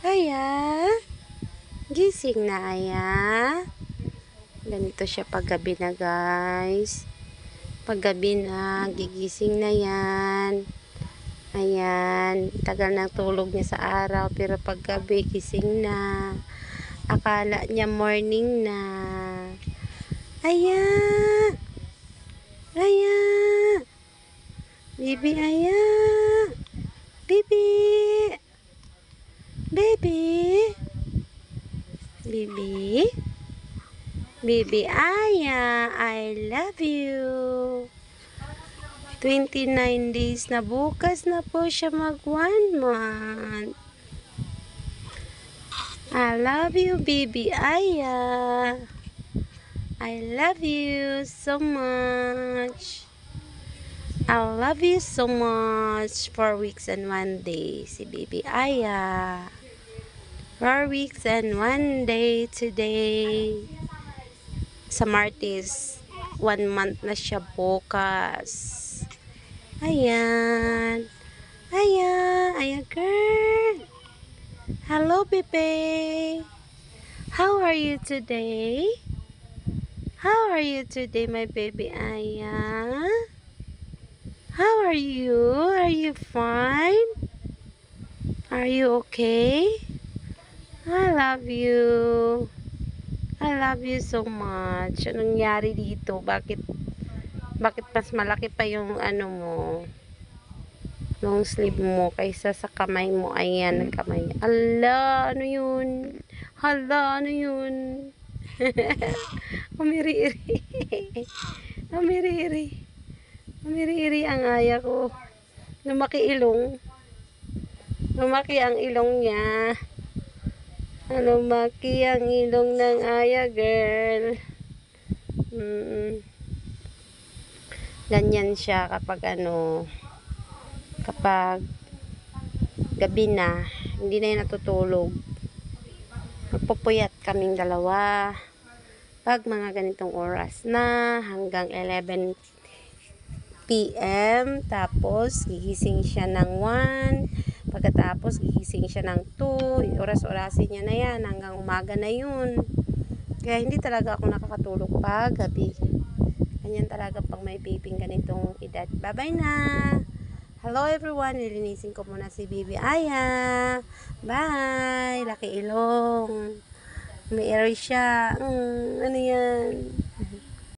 Aya, gising na Aya. Ganito siya paggabi na guys. Paggabi na, gigising na yan. Ayan, tagal ng tulog niya sa araw pero paggabi gising na. Akala niya morning na. Aya, Aya, Bibi Aya, Bibi, Bibi, Bibi, Bibi Aya, I love you. 29 days na bukas na po siya mag 1 month. I love you, Bibi Aya. I love you so much. I love you so much. 4 weeks and 1 day si Bibi Aya. 4 weeks and 1 day today. Sa Martes, 1 month na siya bukas. Ayan. Aya girl. Hello, baby. How are you today? How are you today, my baby Aya? How are you? Are you fine? Are you okay? I love you. I love you so much. Anong nangyari dito? Bakit mas malaki pa yung ano mo, long sleeve mo kaysa sa kamay mo? Ayan, kamay. Ala, ano yun? Hala, ano yun? Umiri-iri. Umiri-iri. Umiri-iri ang Aya ko. Lumaki ilong. Lumaki ang ilong niya. Lumaki ang ilong ng Aya girl. Ganyan siya kapag kapag gabi na, hindi na yun natutulog. Magpupuyat kaming dalawa pag mga ganitong oras na hanggang 11 PM. Tapos gigising siya ng 1, pagkatapos gigising siya ng 2. Oras-orasin niya na yan hanggang umaga na yun. Kaya hindi talaga ako nakakatulog pag gabi. Ganyan talaga pag may babying ganitong edad. Bye-bye na! Hello everyone! Nilinisin ko muna si Bibi Aya. Bye! Laki ilong. May air siya. Ano yan?